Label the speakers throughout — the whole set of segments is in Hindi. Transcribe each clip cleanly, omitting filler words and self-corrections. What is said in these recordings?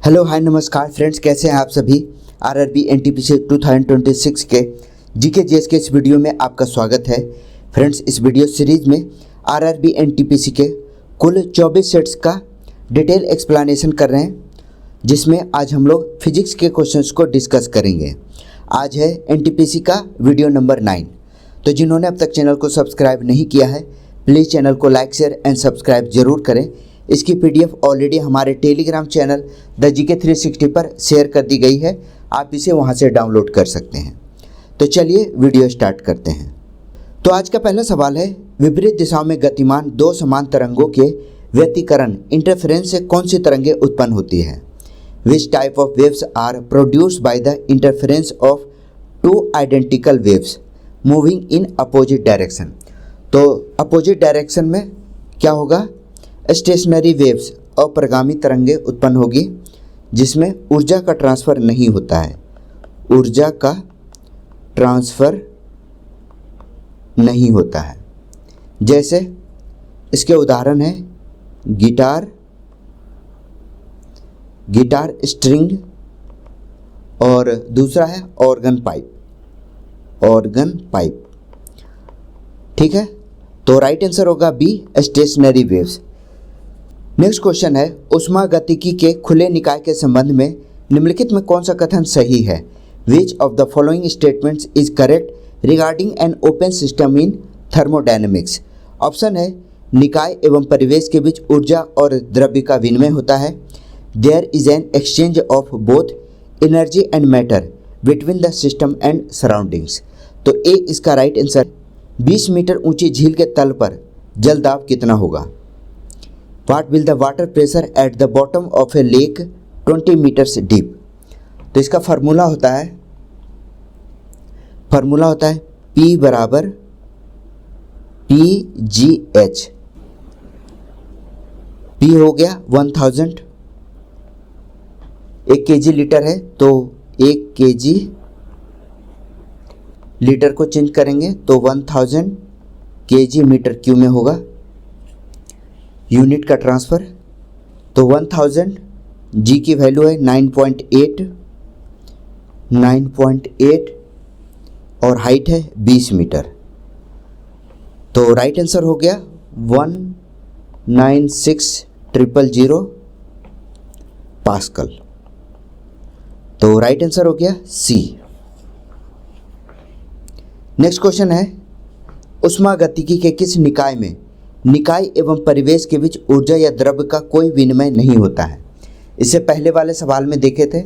Speaker 1: हेलो हाय नमस्कार फ्रेंड्स, कैसे हैं आप सभी। आरआरबी एनटीपीसी 2026 के जीके जीएस के इस वीडियो में आपका स्वागत है। फ्रेंड्स, इस वीडियो सीरीज में आरआरबी एनटीपीसी के कुल 24 सेट्स का डिटेल एक्सप्लेनेशन कर रहे हैं, जिसमें आज हम लोग फिजिक्स के क्वेश्चंस को डिस्कस करेंगे। आज है एनटीपीसी का वीडियो नंबर 9। तो जिन्होंने अब तक चैनल को सब्सक्राइब नहीं किया है, प्लीज़ चैनल को लाइक शेयर एंड सब्सक्राइब जरूर करें। इसकी पीडीएफ ऑलरेडी हमारे टेलीग्राम चैनल द जीके 360 पर शेयर कर दी गई है, आप इसे वहां से डाउनलोड कर सकते हैं। तो चलिए वीडियो स्टार्ट करते हैं। तो आज का पहला सवाल है, विपरीत दिशाओं में गतिमान दो समान तरंगों के व्यतिकरण इंटरफेरेंस से कौन सी तरंगें उत्पन्न होती है। Which type of waves are produced by the interference of two identical waves moving in opposite direction. तो अपोजिट डायरेक्शन में क्या होगा, स्टेशनरी वेव्स अप्रगामी तरंगें उत्पन्न होगी, जिसमें ऊर्जा का ट्रांसफ़र नहीं होता है। ऊर्जा का ट्रांसफ़र नहीं होता है। जैसे इसके उदाहरण है गिटार स्ट्रिंग, और दूसरा है ऑर्गन पाइप। ठीक है, तो राइट आंसर होगा B, stationary waves. Next question है, ऊष्मागतिकी के खुले निकाय के संबंध में निम्नलिखित में कौन सा कथन सही है। Which of the following statements is correct regarding an open system in thermodynamics. Option है, निकाय एवं परिवेश के बीच ऊर्जा और द्रव्य का विनिमय होता है। There is an exchange of both energy and matter between the system and surroundings. तो ए इसका राइट आंसर। 20 मीटर ऊंची झील के तल पर जल दाब कितना होगा। What will the water pressure at the bottom of a lake 20 meters deep? तो इसका फार्मूला होता है P बराबर PGH। P हो गया 1000, 1 kg लीटर है, तो 1 kg लीटर को चेंज करेंगे तो 1000 kg मीटर क्यूब में होगा। यूनिट का ट्रांसफ़र, तो 1000 जी की वैल्यू है 9.8 और हाइट है 20 मीटर। तो राइट आंसर हो गया 196,000 पास्कल। तो राइट आंसर हो गया सी। नेक्स्ट क्वेश्चन है, ऊष्मागतिकी के किस निकाय में निकाय एवं परिवेश के बीच ऊर्जा या द्रव्य का कोई विनिमय नहीं होता है। इससे पहले वाले सवाल में देखे थे,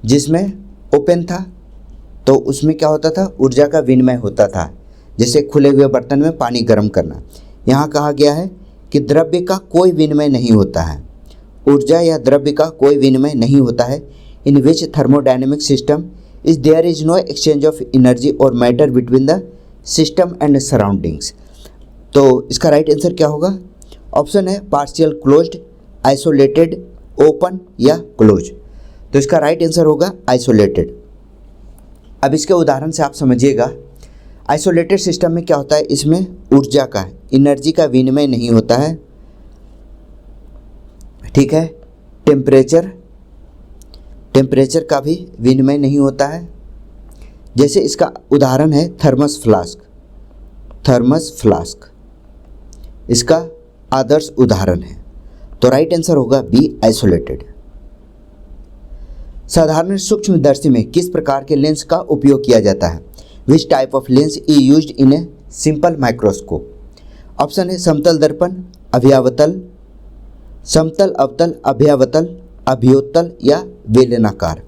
Speaker 1: जिसमें ओपन था तो उसमें क्या होता था, ऊर्जा का विनिमय होता था, जैसे खुले हुए बर्तन में पानी गर्म करना। यहाँ कहा गया है कि द्रव्य का कोई विनिमय नहीं होता है, ऊर्जा या द्रव्य का कोई विनिमय नहीं होता है। In which thermodynamic system is there is no exchange of energy और matter between the system and surroundings. तो इसका राइट आंसर क्या होगा। ऑप्शन है पार्शियल क्लोज्ड, आइसोलेटेड, ओपन या क्लोज। तो इसका राइट आंसर होगा आइसोलेटेड। अब इसके उदाहरण से आप समझिएगा। आइसोलेटेड सिस्टम में क्या होता है, इसमें ऊर्जा का, एनर्जी का विनिमय नहीं होता है। ठीक है, टेम्परेचर का भी विनिमय नहीं होता है। जैसे इसका उदाहरण है थर्मस फ्लास्क, इसका आदर्श उदाहरण है। तो राइट आंसर होगा बी, आइसोलेटेड। साधारण सूक्ष्मदर्शी में किस प्रकार के लेंस का उपयोग किया जाता है। Which type of lens is used in a simple microscope. Option है समतल दर्पण, अभ्यावतल, समतल अवतल, अभ्यावतल, अभ्योत्तल या बेलनाकार।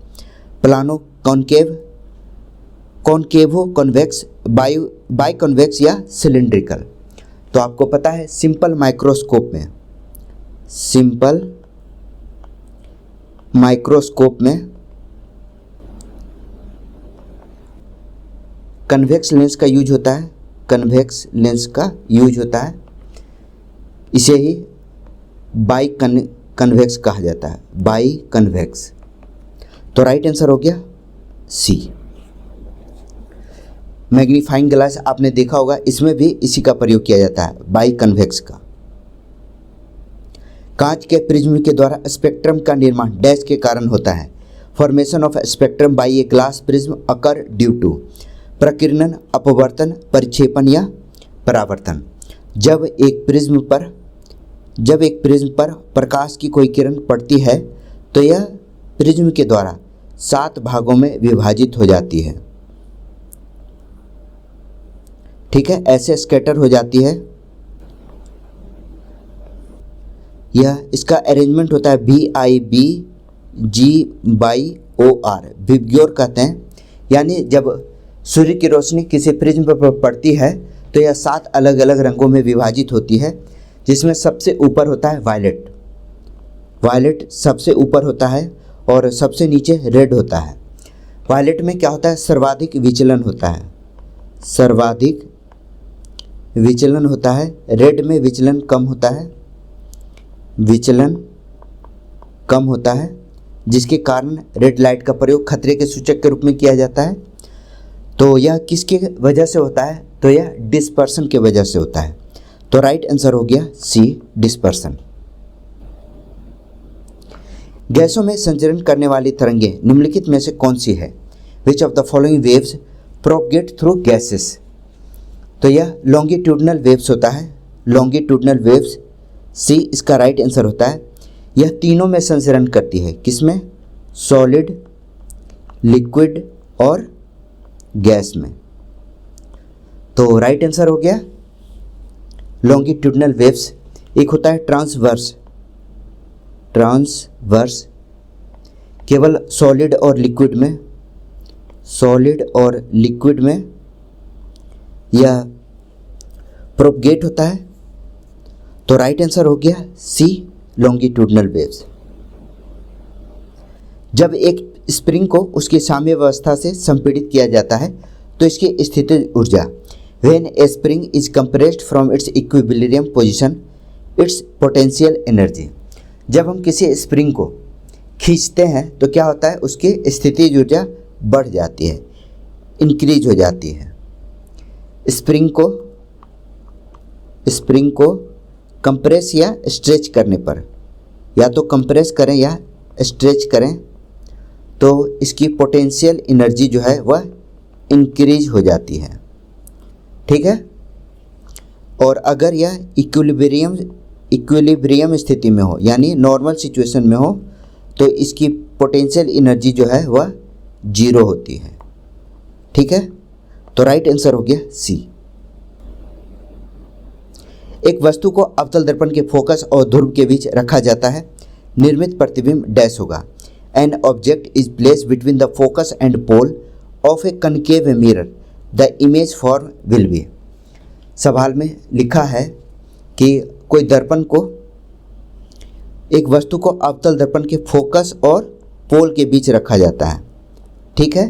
Speaker 1: Plano concavo, convex, by convex या सिलिंड्रिकल। तो आपको पता है सिंपल माइक्रोस्कोप में कन्वेक्स लेंस का यूज होता है, इसे ही बाई कन्वेक्स कहा जाता है, बाई कन्वेक्स। तो राइट आंसर हो गया सी। मैग्नीफाइंग ग्लास आपने देखा होगा, इसमें भी इसी का प्रयोग किया जाता है, बाई कन्वेक्स का। कांच के प्रिज्म के द्वारा स्पेक्ट्रम का निर्माण डैश के कारण होता है। Formation of spectrum by a glass prism occur due to प्रकीर्णन, अपवर्तन, परिक्षेपण या परावर्तन। जब एक प्रिज्म पर प्रकाश की कोई किरण पड़ती है तो यह प्रिज्म के द्वारा 7 भागों में विभाजित हो जाती है। ठीक है, ऐसे स्कैटर हो जाती है। यह इसका अरेंजमेंट होता है VIBGOR, विबग्योर कहते हैं। यानी जब सूर्य की रोशनी किसी प्रिज्म पर पड़ती है तो यह 7 अलग अलग रंगों में विभाजित होती है, जिसमें सबसे ऊपर होता है वायलेट सबसे ऊपर होता है और सबसे नीचे रेड होता है। वायलेट में क्या होता है, सर्वाधिक विचलन होता है। रेड में विचलन कम होता है, जिसके कारण रेड लाइट का प्रयोग खतरे के सूचक के रूप में किया जाता है। तो यह किसकी वजह से होता है, तो यह डिस्पर्सन की वजह से होता है। तो राइट आंसर हो गया सी, डिस्पर्सन। गैसों में संचरण करने वाली तरंगें निम्नलिखित में से कौन सी है? Which of the following waves propagate through gases? तो यह लॉन्गिट्यूडनल वेव्स होता है, लॉन्गिट्यूडनल वेव्स, सी इसका राइट आंसर होता है। यह तीनों में संचरण करती है, किसमें? सॉलिड, लिक्विड और गैस में। तो राइट आंसर हो गया लॉन्गिट्यूडनल वेव्स। एक होता है ट्रांसवर्स, केवल सॉलिड और लिक्विड में यह प्रोपगेट होता है। तो राइट आंसर हो गया सी, लॉन्गिट्यूडनल वेव्स। जब एक स्प्रिंग को उसकी साम्यावस्था से संपीड़ित किया जाता है तो इसकी स्थितिज ऊर्जा, when A spring is compressed from its equilibrium position, it's potential energy. जब हम किसी स्प्रिंग को खींचते हैं तो क्या होता है, उसकी स्थितिज ऊर्जा बढ़ जाती है, इंक्रीज हो जाती है। स्प्रिंग को कंप्रेस या स्ट्रेच करने पर, या तो कंप्रेस करें या स्ट्रेच करें, तो इसकी पोटेंशियल एनर्जी जो है वह इंक्रीज हो जाती है। ठीक है, और अगर यह इक्विलिब्रियम स्थिति में हो, यानी नॉर्मल सिचुएशन में हो, तो इसकी पोटेंशियल एनर्जी जो है वह 0 होती है। ठीक है, तो राइट आंसर हो गया सी। एक वस्तु को अवतल दर्पण के फोकस और ध्रुव के बीच रखा जाता है, निर्मित प्रतिबिंब डैश होगा। An object is placed between the focus and pole of a concave mirror, the image form will be. सवाल में लिखा है कि कोई दर्पण को, एक वस्तु को अवतल दर्पण के फोकस और पोल के बीच रखा जाता है। ठीक है,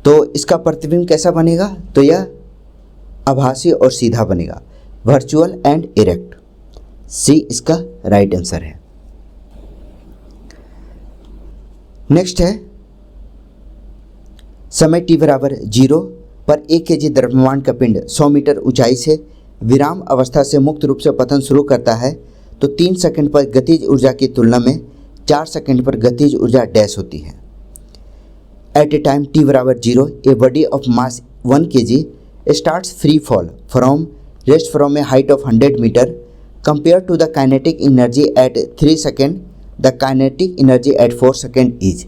Speaker 1: तो इसका प्रतिबिंब कैसा बनेगा? तो यह आभासी और सीधा बनेगा, वर्चुअल एंड इरेक्ट। सी इसका राइट आंसर है। नेक्स्ट है, समय t बराबर 0 पर 1 kg द्रव्यमान का पिंड 100 मीटर ऊंचाई से विराम अवस्था से मुक्त रूप से पतन शुरू करता है तो 3 सेकंड पर गतिज ऊर्जा की तुलना में 4 सेकंड पर गतिज ऊर्जा डैश होती है। एट ए टाइम t बराबर 0 a body of mass 1 kg starts free fall from rest from a height of 100 metre compare to the kinetic energy at 3 second, the kinetic energy at 4 second is.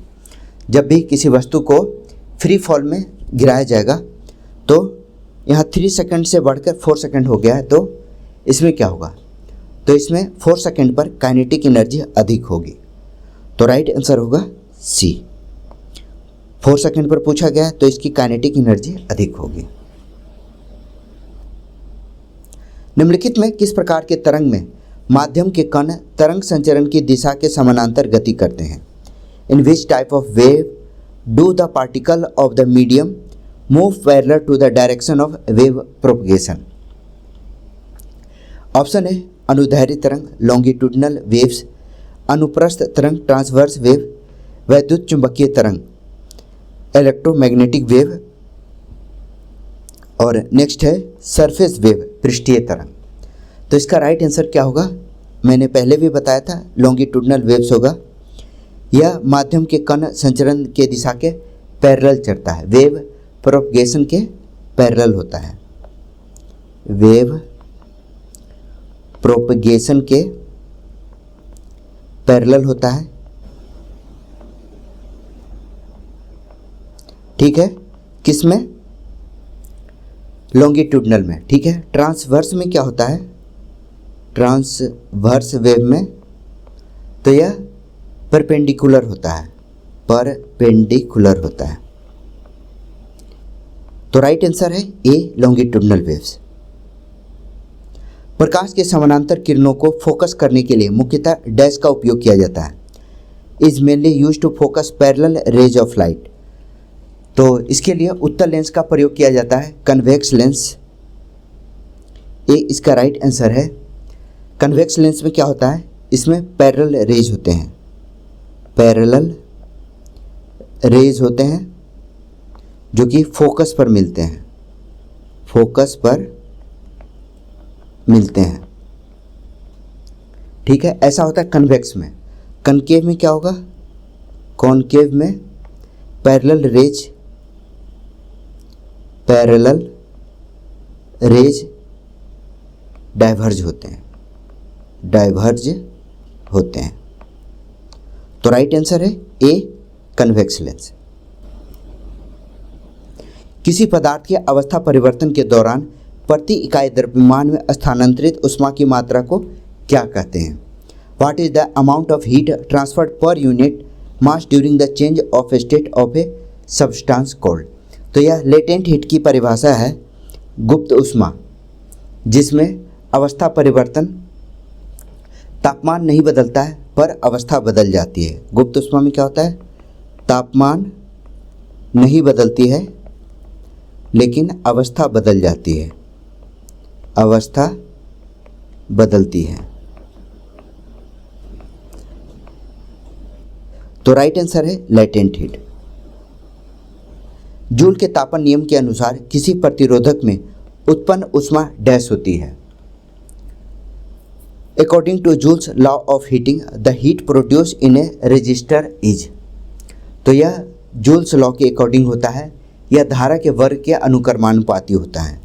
Speaker 1: जब भी किसी वस्तु को फ्री फॉल में गिराया जाएगा तो यहाँ 3 सेकेंड से बढ़कर 4 सेकेंड हो गया है, तो इसमें क्या होगा? तो इसमें 4 सेकेंड पर काइनेटिक एनर्जी अधिक होगी। तो राइट आंसर होगा सी। 4 सेकेंड पर पूछा गया है तो इसकी काइनेटिक एनर्जी अधिक होगी। निम्नलिखित में किस प्रकार के तरंग में माध्यम के कण तरंग संचरण की दिशा के समानांतर गति करते हैं? In which type of wave do the particle of the medium move parallel to the direction of wave propagation? Option है अनुदैर्ध्य तरंग, लॉन्गिट्यूडनल वेव्स, अनुप्रस्थ तरंग, ट्रांसवर्स वेव, वैद्युत चुंबकीय तरंग, इलेक्ट्रोमैग्नेटिक वेव, और नेक्स्ट है सरफेस वेव, पृष्ठीय तरंग। तो इसका राइट आंसर क्या होगा? मैंने पहले भी बताया था लॉन्गिट्यूडनल वेव्स होगा। यह माध्यम के कण संचरण के दिशा के पैरेलल चलता है, वेव प्रोपगेशन के पैरेलल होता है, वेव प्रोपगेशन के पैरेलल होता है। ठीक है, किसमें? लॉन्गिट्यूडनल में। ठीक है, ट्रांसवर्स में क्या होता है? ट्रांसवर्स वेव में तो यह परपेंडिकुलर होता है, परपेंडिकुलर होता है। तो राइट आंसर है ए, लॉन्गिट्यूडनल वेव्स। प्रकाश के समानांतर किरणों को फोकस करने के लिए मुख्यतः डैश का उपयोग किया जाता है। Is mainly use to focus parallel rays of light. तो इसके लिए उत्तल लेंस का प्रयोग किया जाता है, कन्वेक्स लेंस। ए इसका राइट आंसर है। कन्वेक्स लेंस में क्या होता है? इसमें पैरेलल रेज होते हैं, पैरेलल रेज होते हैं जो कि फोकस पर मिलते हैं, फोकस पर मिलते हैं। ठीक है, ऐसा होता है कन्वेक्स में। कनकेव में क्या होगा? कॉनकेव में पैरेलल रेज डाइवर्ज होते हैं, डाइवर्ज होते हैं। तो राइट आंसर है ए, कन्वेक्स लेंस। किसी पदार्थ के अवस्था परिवर्तन के दौरान प्रति इकाई द्रव्यमान में स्थानांतरित उष्मा की मात्रा को क्या कहते हैं? What is the amount of heat transferred per unit mass during the change of state of a substance cold. तो यह लेटेंट हीट की परिभाषा है, गुप्त उष्मा, जिसमें अवस्था परिवर्तन, तापमान नहीं बदलता है पर अवस्था बदल जाती है। गुप्त उष्मा में क्या होता है? तापमान नहीं बदलती है लेकिन अवस्था बदल जाती है, अवस्था बदलती है। तो राइट आंसर है लेटेंट हीट। जूल के तापन नियम के अनुसार किसी प्रतिरोधक में उत्पन्न उष्मा डैश होती है। According to Joule's law of heating the heat produce in a resistor is. तो यह जूल्स लॉ के अकॉर्डिंग होता है, यह धारा के वर्ग के अनुक्रमानुपाती होता है,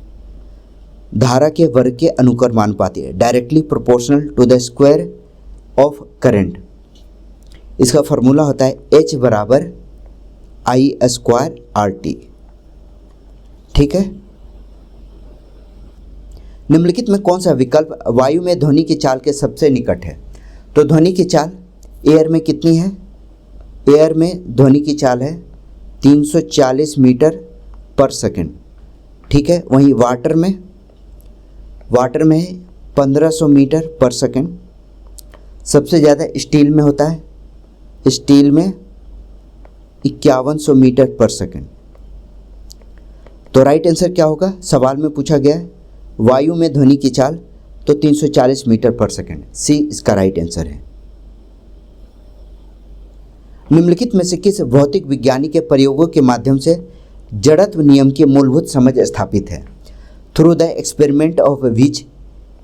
Speaker 1: धारा के वर्ग के अनुक्रमानुपाती है, directly proportional to the square of current. इसका फॉर्मूला होता है H बराबर I स्क्वायर RT। ठीक है, निम्नलिखित में कौन सा विकल्प वायु में ध्वनि की चाल के सबसे निकट है? तो ध्वनि की चाल एयर में कितनी है? एयर में ध्वनि की चाल है 340 मीटर पर सेकंड। ठीक है, वहीं वाटर में है 1500 मीटर पर सेकंड। सबसे ज़्यादा स्टील में होता है, स्टील में 5100 मीटर पर सेकंड। तो राइट आंसर क्या होगा? सवाल में पूछा गया है वायु में ध्वनि की चाल, तो 340 मीटर पर सेकंड। सी इसका राइट आंसर है। निम्नलिखित में से किस भौतिक विज्ञानी के प्रयोगों के माध्यम से जड़त्व नियम की मूलभूत समझ स्थापित है? Through the experiment of which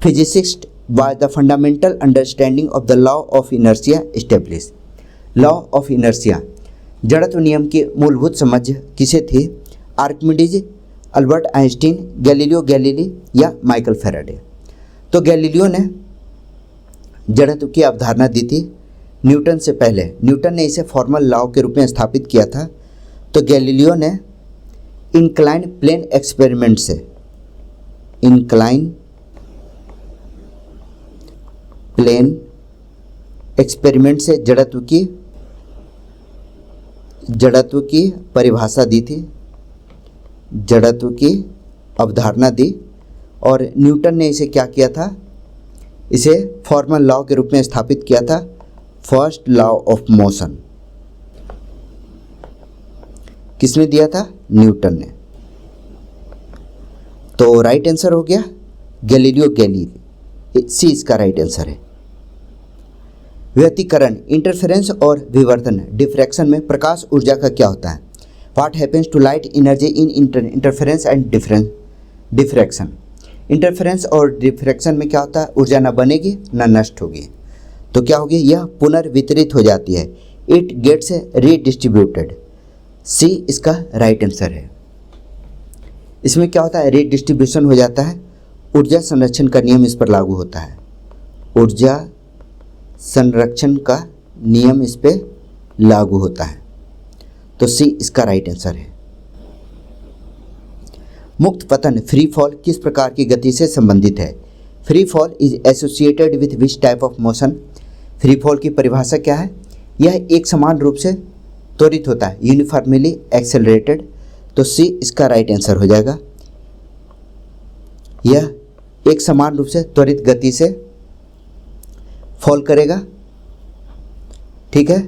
Speaker 1: physicist by the fundamental understanding of the law of inertia establish. Law of inertia, जड़त्व नियम की मूलभूत समझ किसे थी? Archimedes, Albert Einstein, Galileo Galilei या माइकल फैराडे। तो गैलीलियो ने जड़त्व की अवधारणा दी थी न्यूटन से पहले। न्यूटन ने इसे फॉर्मल लॉ के रूप में स्थापित किया था। तो गैलीलियो ने इंक्लाइन प्लेन एक्सपेरिमेंट से, इंक्लाइन प्लेन एक्सपेरिमेंट से जड़त्व की परिभाषा दी थी, जड़त्व की अवधारणा दी। और न्यूटन ने इसे क्या किया था? इसे फॉर्मल लॉ के रूप में स्थापित किया था, फर्स्ट लॉ ऑफ मोशन। किसने दिया था? न्यूटन ने। तो राइट आंसर हो गया गैलीलियो गैलीली। सी इसका राइट आंसर है। व्यतिकरण, इंटरफेरेंस और विवर्तन, डिफ्रैक्शन में प्रकाश ऊर्जा का क्या होता है? What happens to light energy in interference and diffraction. Interference और डिफ्रैक्शन में क्या होता है, ऊर्जा ना बनेगी ना नष्ट होगी, तो क्या होगी, यह पुनर्वितरित हो जाती है, इट गेट्स रीडिस्ट्रीब्यूटेड। सी इसका राइट आंसर है। इसमें क्या होता है, रीडिस्ट्रीब्यूशन हो जाता है, ऊर्जा संरक्षण का नियम इस पर लागू होता है, ऊर्जा संरक्षण का नियम इस पे लागू होता है, तो सी इसका राइट आंसर है। मुक्त पतन फ्री फॉल किस प्रकार की गति से संबंधित है? Free fall is associated with which type of motion? Free fall की परिभाषा क्या है? यह एक समान रूप से त्वरित होता है, यूनिफॉर्मली एक्सेलरेटेड, तो सी इसका राइट आंसर हो जाएगा। यह एक समान रूप से त्वरित गति से फॉल करेगा, ठीक है।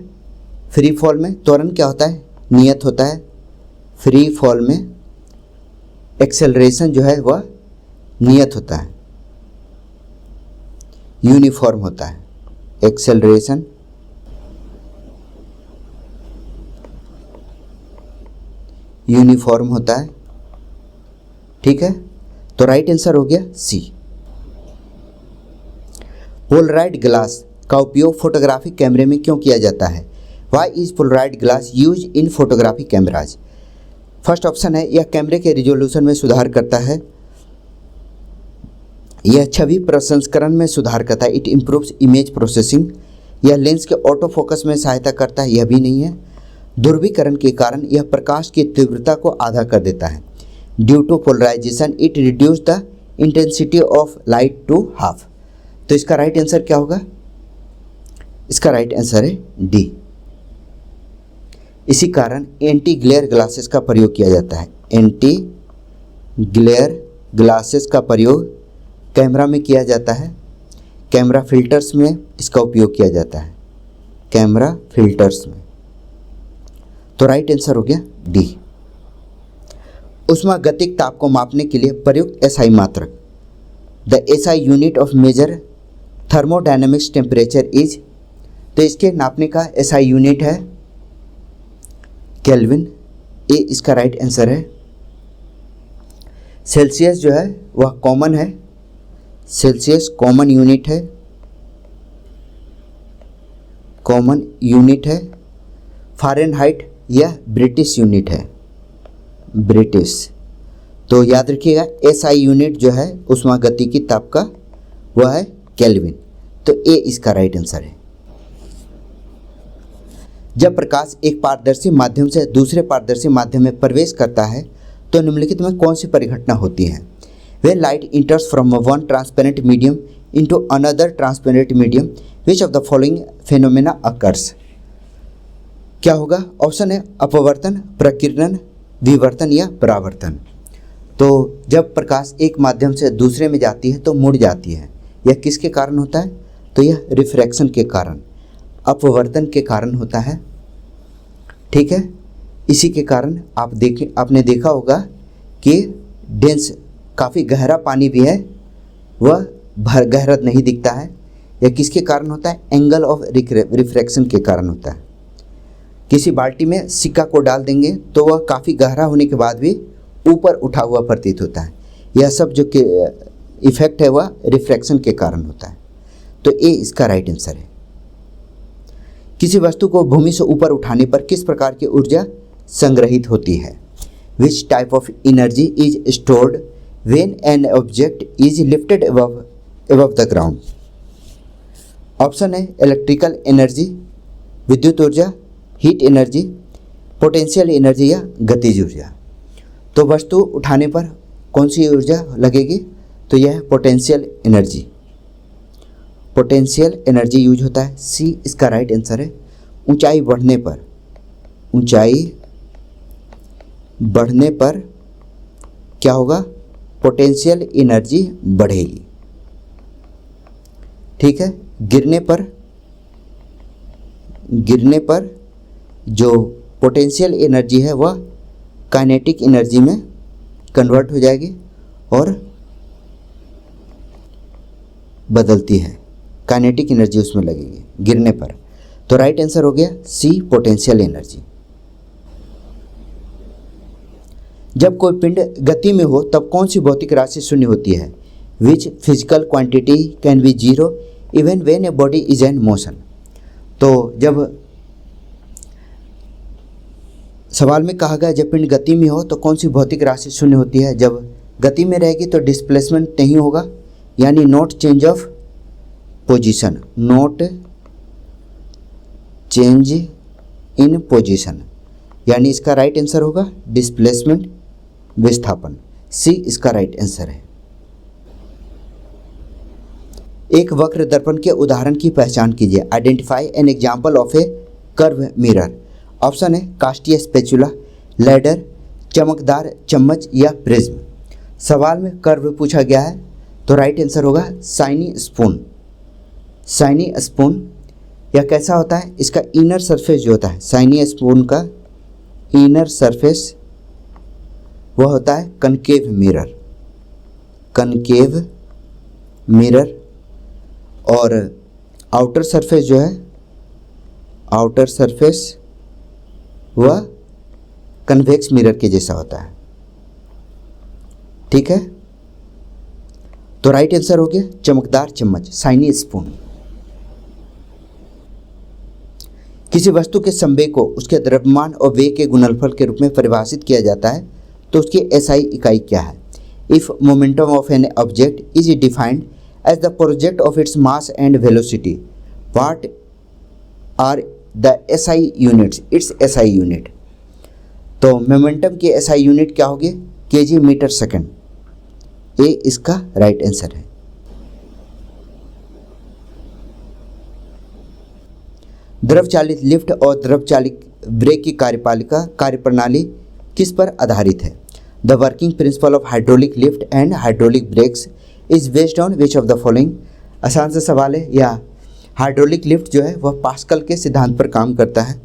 Speaker 1: फ्री फॉल में त्वरण क्या होता है, नियत होता है, फ्री फॉल में एक्सेलरेशन जो है वह नियत होता है, यूनिफॉर्म होता है, एक्सेलरेशन यूनिफॉर्म होता है, ठीक है। तो राइट आंसर हो गया सी। पोलराइड ग्लास का उपयोग फोटोग्राफिक कैमरे में क्यों किया जाता है? Why is polaroid glass use in photographic cameras? First option है, यह कैमरे के रिजोल्यूशन में सुधार करता है, यह छवि प्रसंस्करण में सुधार करता है, इट इम्प्रूव्स इमेज प्रोसेसिंग, यह लेंस के ऑटो फोकस में सहायता करता है, यह भी नहीं है, ध्रुवीकरण के कारण यह प्रकाश की तीव्रता को आधा कर देता है, due to polarisation it reduce the intensity of light to half. तो इसका राइट आंसर क्या होगा? इसका राइट आंसर है डी। इसी कारण एंटी ग्लेयर ग्लासेस का प्रयोग किया जाता है, एंटी ग्लेयर ग्लासेस का प्रयोग कैमरा में किया जाता है, कैमरा फिल्टर्स में इसका उपयोग किया जाता है, कैमरा फिल्टर्स में, तो राइट आंसर हो गया डी। ऊष्मागतिक ताप को मापने के लिए प्रयुक्त एसआई मात्रक, the SI unit of major thermodynamics temperature is, तो इसके नापने का एसआई यूनिट है केल्विन, ए इसका राइट आंसर है। सेल्सियस जो है वह कॉमन है, सेल्सियस कॉमन यूनिट है, कॉमन यूनिट है। फ़ारेनहाइट यह ब्रिटिश यूनिट है, ब्रिटिश, तो याद रखिएगा एसआई यूनिट जो है ऊष्मागतिकी ताप का वह है केल्विन, तो ए इसका राइट आंसर है। जब प्रकाश एक पारदर्शी माध्यम से दूसरे पारदर्शी माध्यम में प्रवेश करता है तो निम्नलिखित में कौन सी परिघटना होती है? When light enters from one transparent medium into another transparent medium, which of the following phenomena occurs? क्या होगा? ऑप्शन है अपवर्तन, प्रकीर्णन, विवर्तन या परावर्तन। तो जब प्रकाश एक माध्यम से दूसरे में जाती है तो मुड़ जाती है, यह किसके कारण होता है? तो यह रिफ्रैक्शन के कारण, अपवर्तन के कारण होता है, ठीक है। इसी के कारण आपने देखा होगा कि डेंस काफ़ी गहरा पानी भी है वह गहरा नहीं दिखता है, यह किसके कारण होता है? एंगल ऑफ रिफ्रैक्शन के कारण होता है। किसी बाल्टी में सिक्का को डाल देंगे तो वह काफ़ी गहरा होने के बाद भी ऊपर उठा हुआ प्रतीत होता है, यह सब जो इफेक्ट है वह रिफ्रैक्शन के कारण होता है, तो ए इसका राइट आंसर है। किसी वस्तु को भूमि से ऊपर उठाने पर किस प्रकार की ऊर्जा संग्रहित होती है? Which type of energy is stored when an object is lifted above the ground? Option है इलेक्ट्रिकल एनर्जी, विद्युत ऊर्जा, हीट एनर्जी, पोटेंशियल एनर्जी या गतिज ऊर्जा। तो वस्तु उठाने पर कौन सी ऊर्जा लगेगी? तो यह है potential energy, potential energy use होता है, सी इसका राइट आंसर है। ऊंचाई बढ़ने पर क्या होगा? पोटेंशियल एनर्जी बढ़ेगी, ठीक है। गिरने पर जो पोटेंशियल एनर्जी है वह काइनेटिक एनर्जी में कन्वर्ट हो जाएगी और बदलती है, काइनेटिक एनर्जी उसमें लगेगी गिरने पर, तो राइट आंसर हो गया सी पोटेंशियल एनर्जी। जब कोई पिंड गति में हो तब कौन सी भौतिक राशि शून्य होती है? Which physical quantity can be zero even when a body is in motion. तो जब सवाल में कहा गया जब पिंड गति में हो तो कौन सी भौतिक राशि शून्य होती है, जब गति में रहेगी तो डिस्प्लेसमेंट नहीं होगा, यानी not change of position, not change in position, यानी इसका राइट आंसर होगा डिस्प्लेसमेंट, विस्थापन। सी इसका राइट आंसर है। एक वक्र दर्पण के उदाहरण की पहचान कीजिए। Identify an example of A curve mirror. Option है काष्ठीय स्पैचुला, लैडर, चमकदार चम्मच या प्रिज्म। सवाल में कर्व पूछा गया है तो राइट आंसर होगा शाइनी स्पून। शाइनी स्पून यह कैसा होता है, इसका इनर सरफेस जो होता है, शाइनी स्पून का इनर सरफेस वह होता है कनकेव मिरर, कनकेव मिरर, और आउटर सरफेस जो है, आउटर सरफेस वह कन्वेक्स मिरर के जैसा होता है। ठीक है, तो राइट आंसर हो गया चमकदार चम्मच, शाइनी स्पून। किसी वस्तु के संवेग को उसके द्रव्यमान और वेग के गुणनफल के रूप में परिभाषित किया जाता है तो उसकी एसआई इकाई क्या है। If momentum of an object is defined as the project of its mass and velocity, what are the SI units, its SI unit. तो मोमेंटम की एसआई यूनिट क्या होगी, केजी मीटर सेकंड। ए इसका राइट आंसर है। द्रव चालित लिफ्ट और द्रव चालित ब्रेक की कार्यप्रणाली किस पर आधारित है। The working principle of hydraulic lift and hydraulic breaks is based on which of the following. आसान सा सवाल है। या हाइड्रोलिक लिफ्ट जो है वह पास्कल के सिद्धांत पर काम करता है।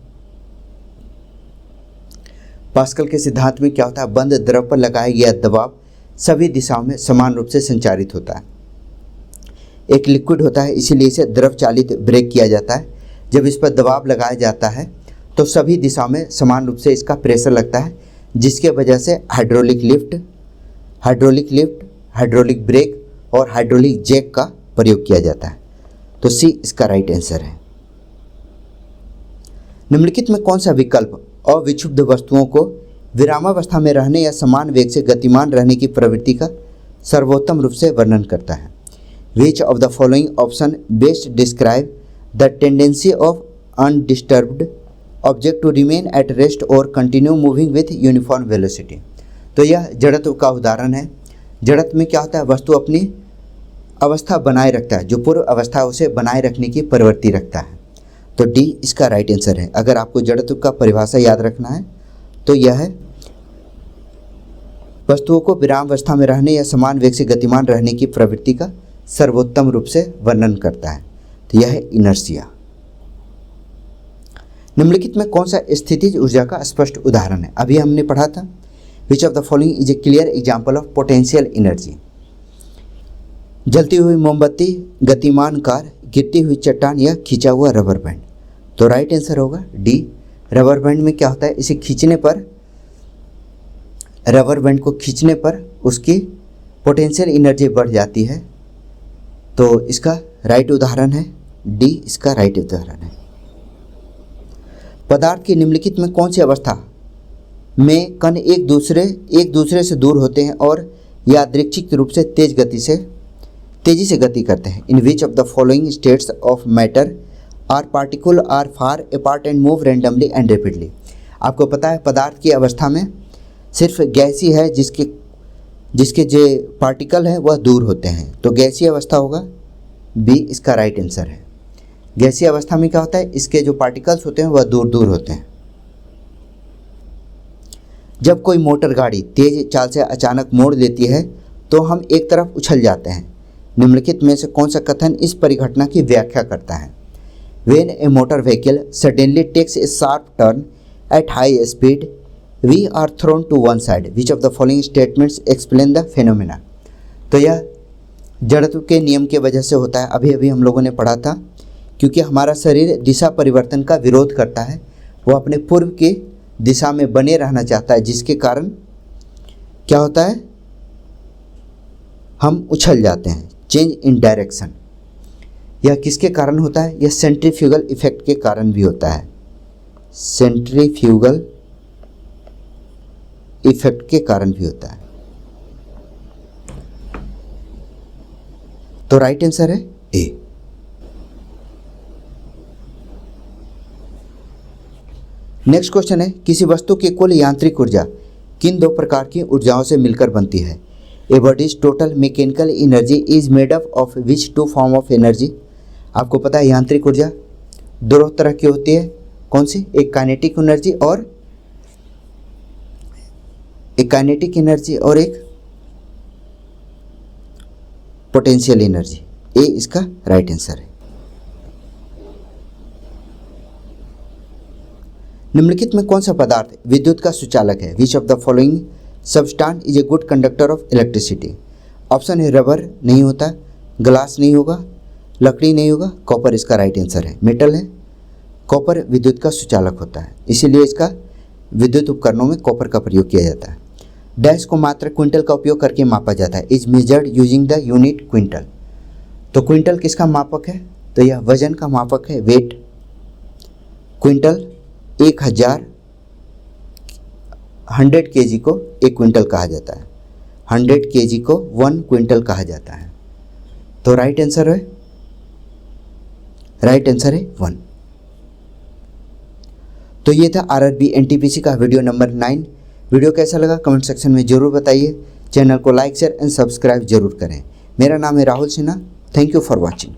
Speaker 1: पास्कल के सिद्धांत में क्या होता है, बंद द्रव पर लगाया गया दबाव सभी दिशाओं में समान रूप से संचारित होता है। एक लिक्विड होता है इसीलिए इसे द्रव चालित ब्रेक किया जाता है। जब इस पर दबाव लगाया जाता है तो सभी दिशाओं में समान रूप से इसका प्रेशर लगता है, जिसके वजह से हाइड्रोलिक लिफ्ट, हाइड्रोलिक ब्रेक और हाइड्रोलिक जैक का प्रयोग किया जाता है। तो सी इसका राइट आंसर है। निम्नलिखित में कौन सा विकल्प अविक्षुब्ध वस्तुओं को विरामावस्था में रहने या समान वेग से गतिमान रहने की प्रवृत्ति का सर्वोत्तम रूप से वर्णन करता है। Which of the following option best describe the tendency of undisturbed object to remain at rest और continue moving with uniform velocity. तो यह जड़त्व का उदाहरण है। जड़त्व में क्या होता है, वस्तु अपनी अवस्था बनाए रखता है, जो पूर्व अवस्था उसे बनाए रखने की प्रवृत्ति रखता है। तो डी इसका राइट आंसर है। अगर आपको जड़त्व का परिभाषा याद रखना है तो यह है वस्तुओं को विरामावस्था में रहने या समान वेग से गतिमान रहने की प्रवृत्ति का सर्वोत्तम रूप से वर्णन करता है। तो यह है इनर्शिया। निम्नलिखित में कौन सा स्थितिज ऊर्जा का स्पष्ट उदाहरण है। अभी हमने पढ़ा था विच of the following is a clear example of potential energy. जलती हुई मोमबत्ती, गतिमान कार, गिरती हुई चट्टान या खींचा हुआ रबर बैंड। तो राइट आंसर होगा डी। रबर बैंड में क्या होता है, इसे खींचने पर, रबर बैंड को खींचने पर उसकी पोटेंशियल एनर्जी बढ़ जाती है। तो इसका राइट उदाहरण है डी, इसका राइट उदाहरण है। पदार्थ की निम्नलिखित में कौन सी अवस्था में कण एक दूसरे से दूर होते हैं और यादृच्छिक रूप से तेजी से गति करते हैं। In which of the following states of matter are particle are far apart and move randomly and rapidly. आपको पता है पदार्थ की अवस्था में सिर्फ गैस ही है जिसके जो पार्टिकल हैं वह दूर होते हैं। तो गैसीय अवस्था होगा बी, इसका राइट आंसर है। गैसीय अवस्था में क्या होता है, इसके जो पार्टिकल्स होते हैं वह दूर दूर होते हैं। जब कोई मोटर गाड़ी तेज चाल से अचानक मोड़ लेती है तो हम एक तरफ उछल जाते हैं। निम्नलिखित में से कौन सा कथन इस परिघटना की व्याख्या करता है। When a motor vehicle suddenly takes a sharp turn at high speed, we are thrown to one side. Which of the following statements explain the phenomena? तो यह जड़त्व के नियम के वजह से होता है। अभी अभी हम लोगों ने पढ़ा था, क्योंकि हमारा शरीर दिशा परिवर्तन का विरोध करता है, वो अपने पूर्व की दिशा में बने रहना चाहता है, जिसके कारण क्या होता है, हम उछल जाते हैं, चेंज इन डायरेक्शन। यह किसके कारण होता है? यह सेंट्रीफ्यूगल इफेक्ट के कारण भी होता है, सेंट्रीफ्यूगल इफेक्ट के कारण भी होता है। तो राइट आंसर है ए। नेक्स्ट क्वेश्चन है, किसी वस्तु की कुल यांत्रिक ऊर्जा किन दो प्रकार की ऊर्जाओं से मिलकर बनती है? A body's total mechanical energy is made up of which two form of energy? आपको पता है यांत्रिक ऊर्जा दो तरह की होती है, कौन सी? एक काइनेटिक एनर्जी और एक पोटेंशियल एनर्जी। ए इसका राइट आंसर है। निम्नलिखित में कौन सा पदार्थ विद्युत का सुचालक है? Which of the following substance is a good conductor of electricity? Option है रबर नहीं होता, ग्लास नहीं होगा, लकड़ी नहीं होगा, कॉपर इसका राइट आंसर है। मेटल है, कॉपर विद्युत का सुचालक होता है, इसीलिए इसका विद्युत उपकरणों में कॉपर का प्रयोग किया जाता है। डैश को मात्रक क्विंटल का उपयोग करके मापा जाता है, is measured using the unit quintal. तो क्विंटल किसका मापक है? तो यह वजन का मापक है, वेट। क्विंटल 1000 100 kg को 1 क्विंटल कहा जाता है, 100 kg को 1 क्विंटल कहा जाता है। तो राइट आंसर है 1। तो ये था आरआरबी एनटीपीसी का वीडियो नंबर 9। वीडियो कैसा लगा कमेंट सेक्शन में जरूर बताइए। चैनल को लाइक शेयर एंड सब्सक्राइब जरूर करें। मेरा नाम है Rahul Sinha. Thank you for watching.